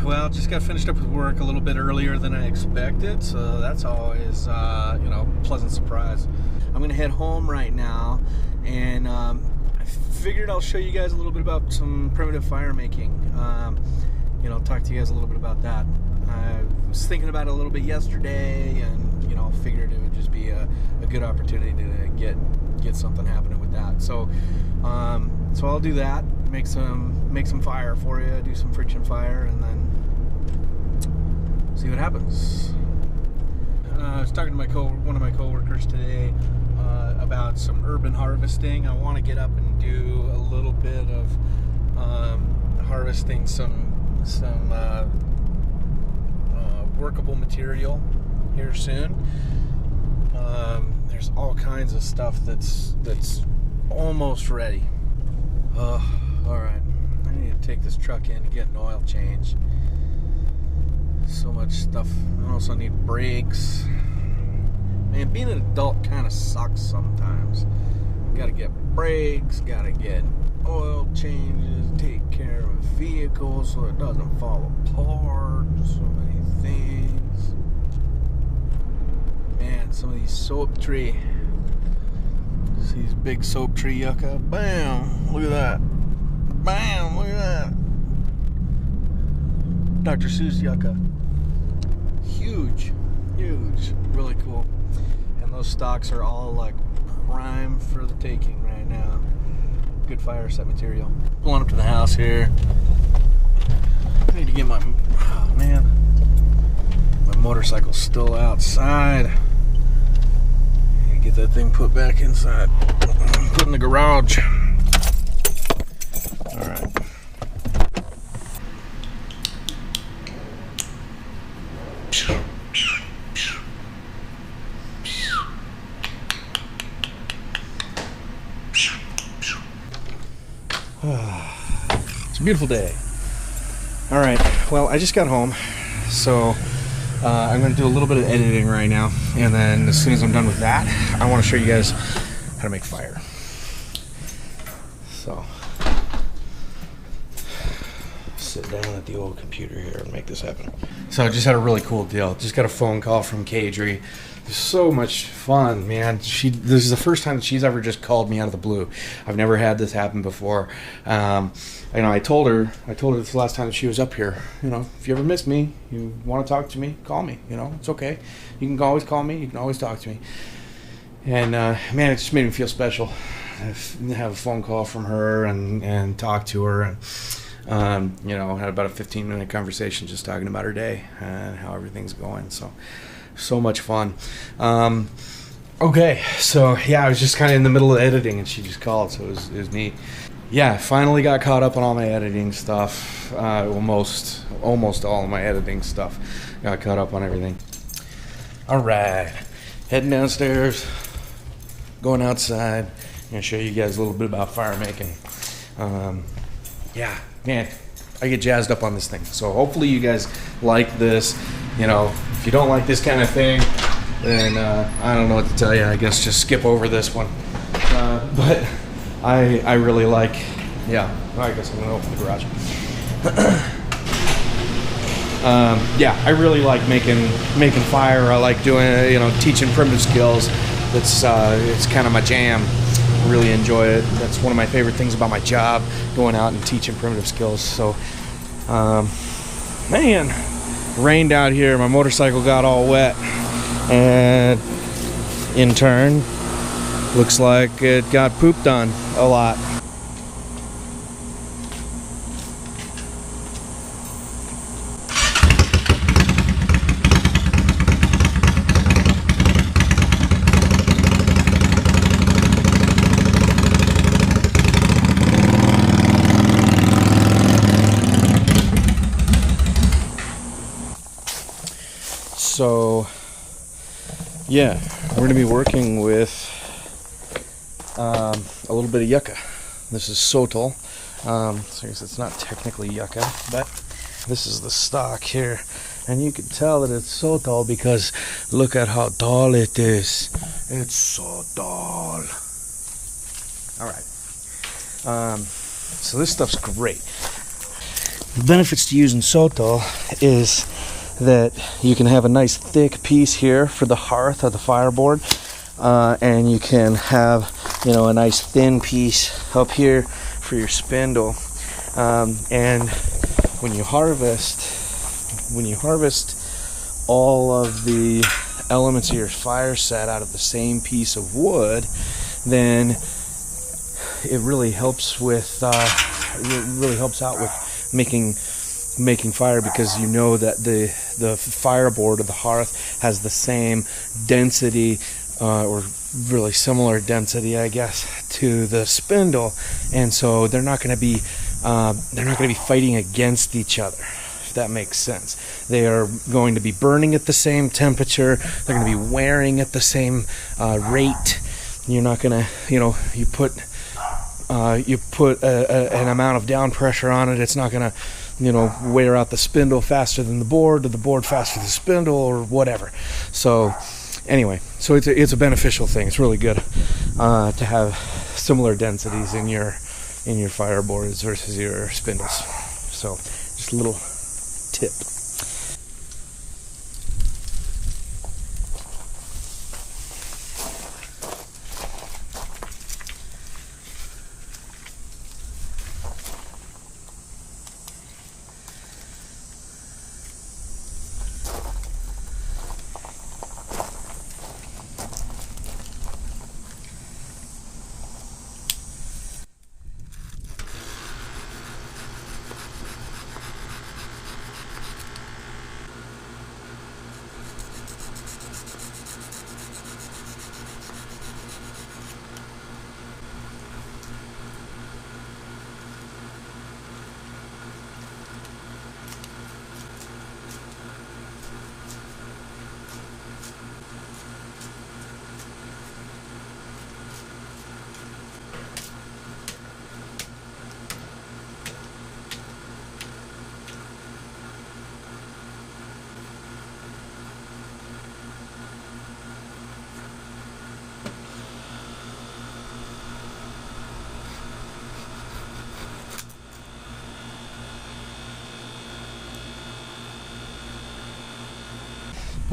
well, just got finished up with work a little bit earlier than I expected, so that's always, pleasant surprise. I'm gonna head home right now, and I figured I'll show you guys a little bit about some primitive fire making. Talk to you guys a little bit about that. I was thinking about it a little bit yesterday, and figured it would just be a good opportunity to get something happening with that. So I'll do that. Make some fire for you. Do some friction fire, and then see what happens. I was talking to one of my coworkers today about some urban harvesting. I want to get up and do a little bit of harvesting some workable material here soon. There's all kinds of stuff that's almost ready. All right, I need to take this truck in to get an oil change. So much stuff. I also need brakes. Man, being an adult kind of sucks sometimes. Gotta get brakes, gotta get oil changes, take care of a vehicle so it doesn't fall apart. So many things. Man, some of these soap tree. See these big soap tree yucca? Bam! Look at that. Bam! Look at that. Dr. Seuss yucca. Huge. Huge. Really cool. And those stalks are all like prime for the taking right now. Good fire set material. Pulling up to the house here. I need to get my motorcycle's still outside. I need to get that thing put back inside. Put in the garage. All right. It's a beautiful day. All right, well, I just got home, so I'm going to do a little bit of editing right now, and then as soon as I'm done with that, I want to show you guys how to make fire. So, sit down at the old computer here and make this happen. So I just had a really cool deal. Just got a phone call from Kadri. So much fun, man. This is the first time that she's ever just called me out of the blue. I've never had this happen before. I told her this last time that she was up here, if you ever miss me, you want to talk to me, call me, it's okay. You can always call me, you can always talk to me. And man, it just made me feel special. Have a phone call from her and talk to her, and had about a 15-minute conversation just talking about her day and how everything's going. So much fun. Okay, so yeah, I was just kind of in the middle of editing, and she just called, so it was neat. Yeah, finally got caught up on all my editing stuff. Almost all of my editing stuff. Got caught up on everything. All right, heading downstairs, going outside. I'm gonna show you guys a little bit about fire making. Yeah, man, I get jazzed up on this thing. So hopefully you guys like this. If you don't like this kind of thing, then I don't know what to tell you. I guess just skip over this one. But I really like, I guess I'm gonna open the garage. I really like making fire. I like doing, teaching primitive skills. It's kind of my jam. I really enjoy it. That's one of my favorite things about my job, going out and teaching primitive skills. So, man, rained out here. My motorcycle got all wet, and in turn, looks like it got pooped on a lot. So, yeah, we're going to be working with a little bit of yucca. This is sotol. So I guess it's not technically yucca, but this is the stalk here. And you can tell that it's sotol because look at how tall it is. It's so tall. All right. So this stuff's great. The benefits to using Soto is that you can have a nice thick piece here for the hearth or the fireboard, and you can have, you know, a nice thin piece up here for your spindle. And when you harvest all of the elements of your fire set out of the same piece of wood, then it really helps with out with making fire, because you know that the fireboard or the hearth has the same density, or really similar density, I guess, to the spindle, and so they're not going to be fighting against each other, if that makes sense. They are going to be burning at the same temperature. They're going to be wearing at the same rate. You're not going to, you know, you put an amount of down pressure on it, it's not going to, you know, wear out the spindle faster than the board, or the board faster than the spindle, or whatever. So anyway, so it's a beneficial thing. It's really good to have similar densities in your fireboards versus your spindles. So just a little tip.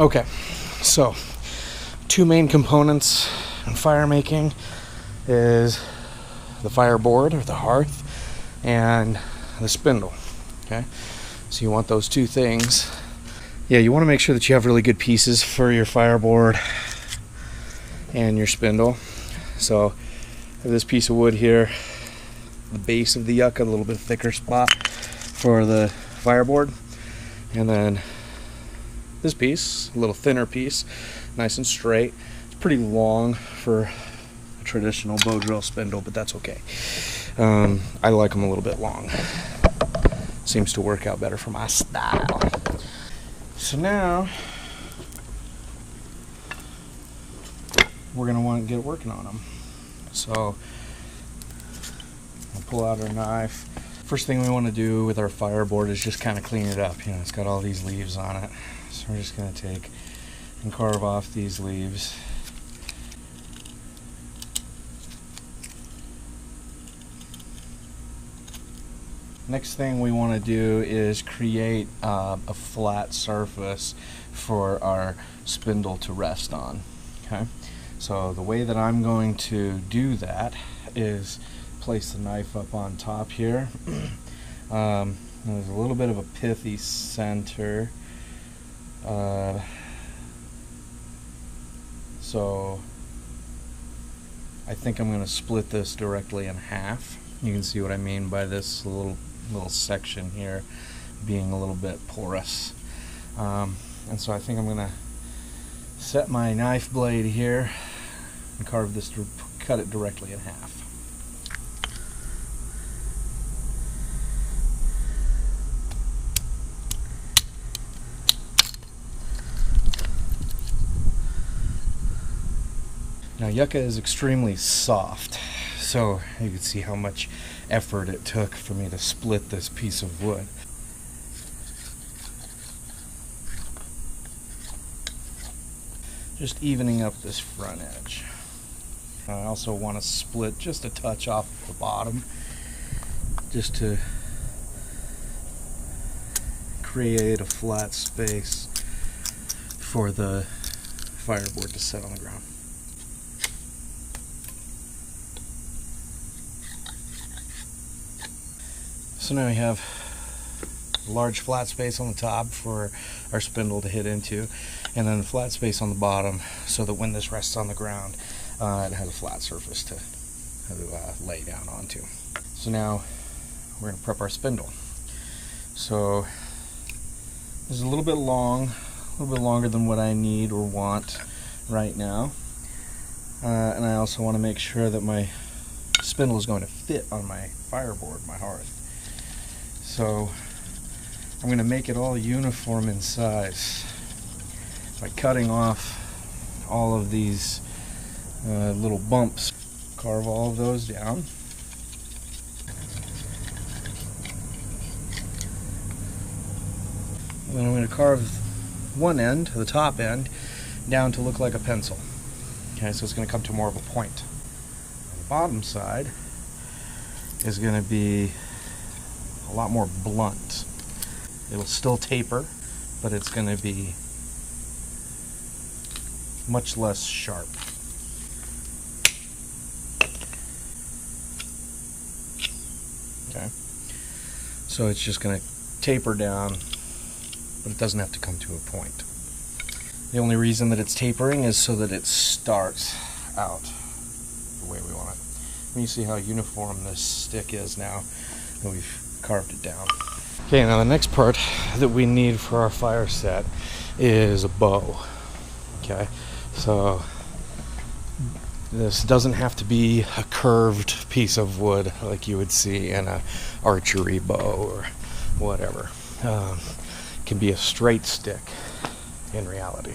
Okay, so two main components in fire making is the fireboard or the hearth and the spindle. Okay, so you want those two things. Yeah, you want to make sure that you have really good pieces for your fireboard and your spindle. So I have this piece of wood here, the base of the yucca, a little bit thicker spot for the fireboard, and then this piece, a little thinner piece, nice and straight. It's pretty long for a traditional bow drill spindle, but that's okay. I like them a little bit long. Seems to work out better for my style. So now we're gonna want to get working on them. So I'll pull out our knife. First thing we want to do with our fireboard is just kind of clean it up. You know, it's got all these leaves on it. So we're just going to take and carve off these leaves. Next thing we want to do is create a flat surface for our spindle to rest on. Okay, so the way that I'm going to do that is place the knife up on top here. There's a little bit of a pithy center. So I think I'm going to split this directly in half. You can see what I mean by this little section here being a little bit porous. And so I think I'm going to set my knife blade here and cut it directly in half. Now yucca is extremely soft, so you can see how much effort it took for me to split this piece of wood. Just evening up this front edge. I also want to split just a touch off the bottom, just to create a flat space for the fireboard to set on the ground. So now we have a large flat space on the top for our spindle to hit into, and then a flat space on the bottom so that when this rests on the ground, it has a flat surface to lay down onto. So now we're going to prep our spindle. So this is a little bit long, a little bit longer than what I need or want right now. And I also want to make sure that my spindle is going to fit on my fireboard, my hearth. So I'm going to make it all uniform in size by cutting off all of these little bumps. Carve all of those down. And then I'm going to carve one end, the top end, down to look like a pencil. Okay, so it's going to come to more of a point. The bottom side is going to be a lot more blunt. It'll still taper, but it's going to be much less sharp. Okay, so it's just going to taper down, but it doesn't have to come to a point. The only reason that it's tapering is so that it starts out the way we want it. And you see how uniform this stick is now that we've carved it down. Okay, now the next part that we need for our fire set is a bow. Okay, so this doesn't have to be a curved piece of wood like you would see in an archery bow or whatever. It can be a straight stick in reality.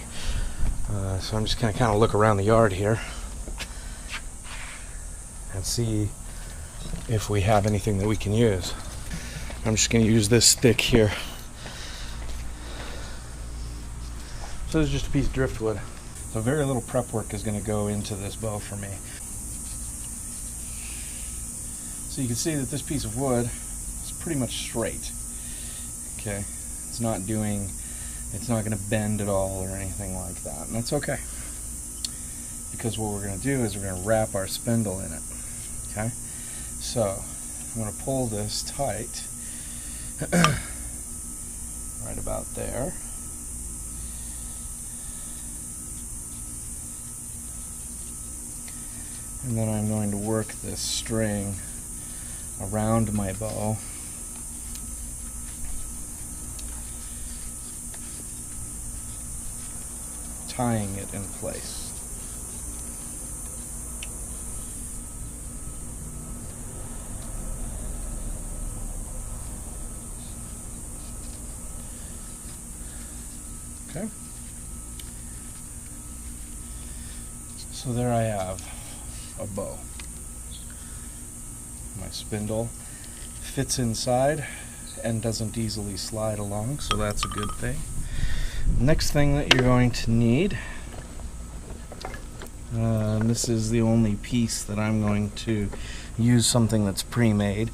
So I'm just going to kind of look around the yard here and see if we have anything that we can use. I'm just going to use this stick here. So this is just a piece of driftwood. So very little prep work is going to go into this bow for me. So you can see that this piece of wood is pretty much straight. Okay, it's not going to bend at all or anything like that, and that's okay. Because what we're going to do is we're going to wrap our spindle in it. Okay, so I'm going to pull this tight, right about there. And then I'm going to work this string around my bow. Tying it in place. Okay. So there I have a bow. My spindle fits inside and doesn't easily slide along, so that's a good thing. Next thing that you're going to need, this is the only piece that I'm going to use something that's pre-made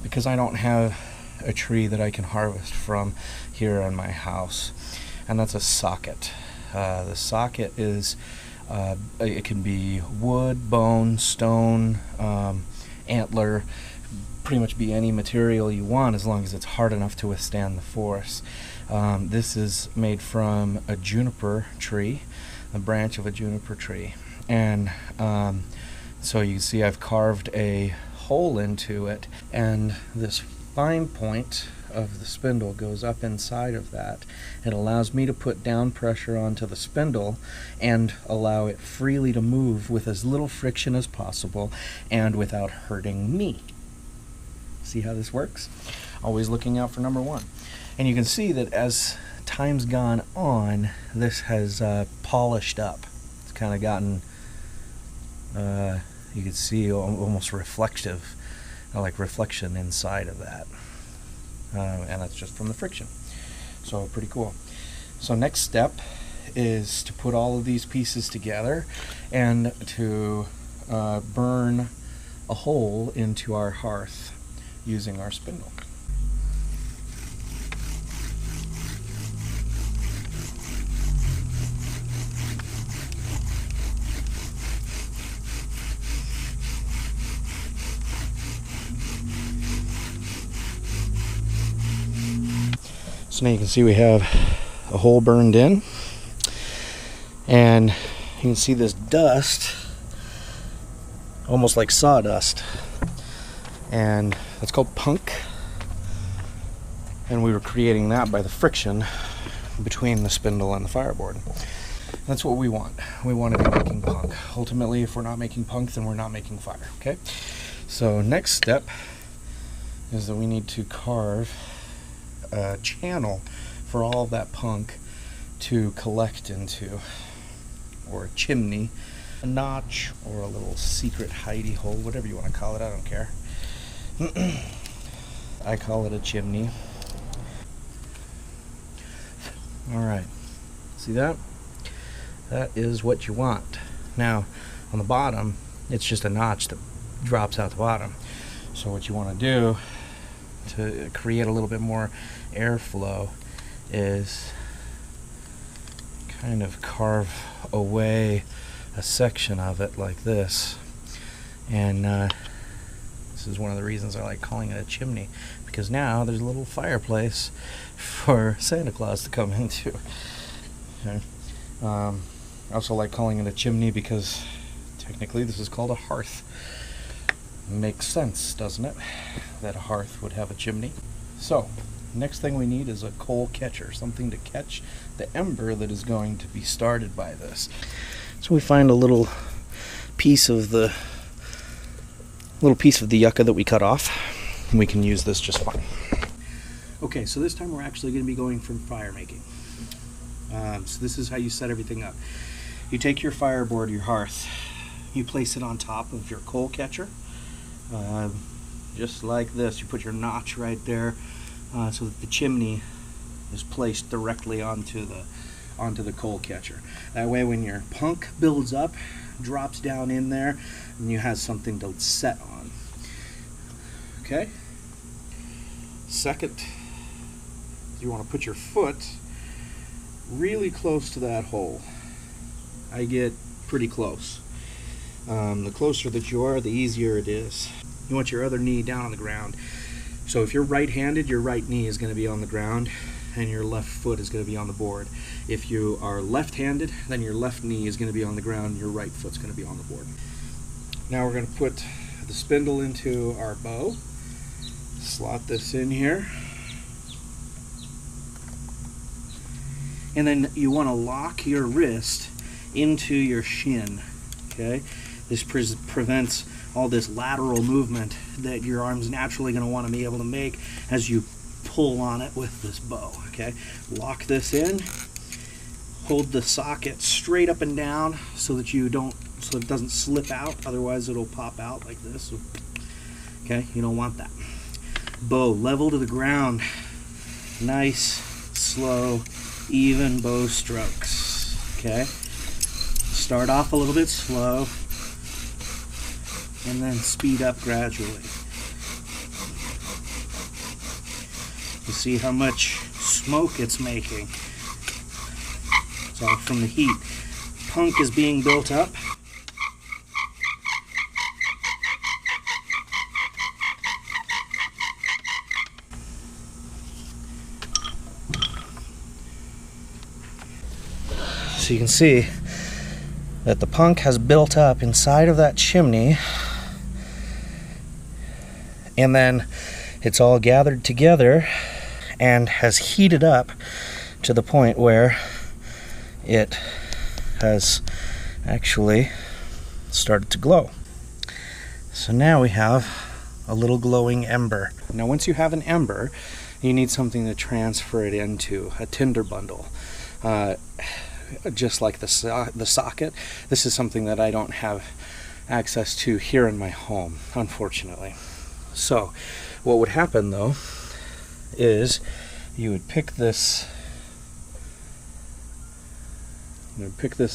because I don't have a tree that I can harvest from here in my house, and that's a socket. The socket is it can be wood, bone, stone, antler, pretty much be any material you want as long as it's hard enough to withstand the force. This is made from a juniper tree, a branch of a juniper tree, and so you can see I've carved a hole into it, and this fine point of the spindle goes up inside of that. It allows me to put down pressure onto the spindle and allow it freely to move with as little friction as possible and without hurting me. See how this works? Always looking out for number one. And you can see that as time's gone on, this has polished up. It's kind of gotten, you can see almost reflective, like reflection inside of that. And that's just from the friction. So pretty cool. So next step is to put all of these pieces together and to burn a hole into our hearth using our spindle. So now you can see we have a hole burned in, and you can see this dust, almost like sawdust, and that's called punk. And we were creating that by the friction between the spindle and the fireboard. That's what we want. We want to be making punk. Ultimately, if we're not making punk, then we're not making fire, okay? So next step is that we need to carve a channel for all of that punk to collect into, or a chimney, a notch, or a little secret hidey hole, whatever you want to call it, I don't care. I call it a chimney. Alright, see that? That is what you want. Now, on the bottom, it's just a notch that drops out the bottom. So what you want to do to create a little bit more airflow is kind of carve away a section of it like this. And this is one of the reasons I like calling it a chimney, because now there's a little fireplace for Santa Claus to come into. Okay. I also like calling it a chimney because technically this is called a hearth. Makes sense, doesn't it, that a hearth would have a chimney? So, next thing we need is a coal catcher, something to catch the ember that is going to be started by this. So we find a little piece of the yucca that we cut off, and we can use this just fine. Okay, so this time we're actually going to be going from fire making. So this is how you set everything up. You take your fireboard, your hearth, you place it on top of your coal catcher, just like this. You put your notch right there, so that the chimney is placed directly onto the coal catcher. That way, when your punk builds up, drops down in there, and you have something to set on. Okay. Second, you want to put your foot really close to that hole. I get pretty close. The closer that you are, the easier it is. You want your other knee down on the ground. So if you're right-handed, your right knee is going to be on the ground and your left foot is going to be on the board. If you are left-handed, then your left knee is going to be on the ground and your right foot's going to be on the board. Now we're going to put the spindle into our bow. Slot this in here. And then you want to lock your wrist into your shin. Okay? This prevents all this lateral movement that your arm's naturally going to want to be able to make as you pull on it with this bow. Okay? Lock this in. Hold the socket straight up and down so that it doesn't slip out. Otherwise it'll pop out like this. Okay? You don't want that. Bow level to the ground. Nice, slow, even bow strokes. Okay? Start off a little bit slow and then speed up gradually. You see how much smoke it's making. It's all from the heat. Punk is being built up. So you can see that the punk has built up inside of that chimney, and then it's all gathered together and has heated up to the point where it has actually started to glow. So now we have a little glowing ember. Now once you have an ember, you need something to transfer it into, a tinder bundle. Just like the socket, this is something that I don't have access to here in my home, unfortunately. So what would happen though is you would pick this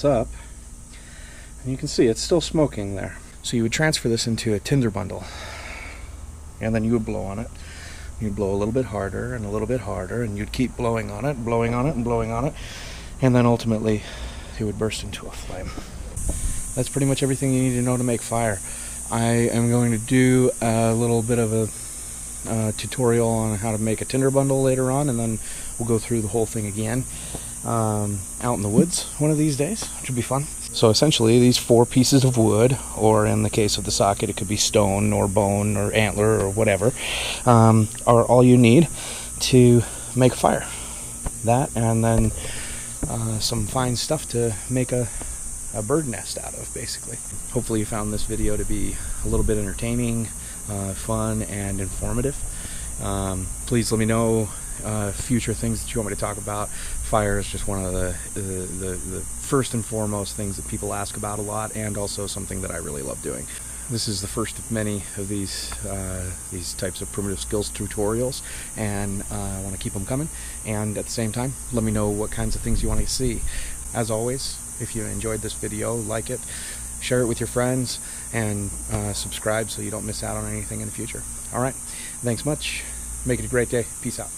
up, and you can see it's still smoking there. So you would transfer this into a tinder bundle, and then you would blow on it. You'd blow a little bit harder and a little bit harder, and you'd keep blowing on it, blowing on it, and blowing on it, and then ultimately it would burst into a flame. That's pretty much everything you need to know to make fire. I am going to do a little bit of a tutorial on how to make a tinder bundle later on, and then we'll go through the whole thing again out in the woods one of these days, which would be fun. So essentially these 4 pieces of wood, or in the case of the socket it could be stone or bone or antler or whatever, are all you need to make a fire. That, and then some fine stuff to make a bird nest out of, basically. Hopefully you found this video to be a little bit entertaining, fun, and informative. Please let me know future things that you want me to talk about. Fire is just one of the first and foremost things that people ask about a lot, and also something that I really love doing. This is the first of many of these types of primitive skills tutorials, and I want to keep them coming. And at the same time, let me know what kinds of things you want to see. As always, if you enjoyed this video, like it, share it with your friends, and subscribe so you don't miss out on anything in the future. All right, thanks much. Make it a great day. Peace out.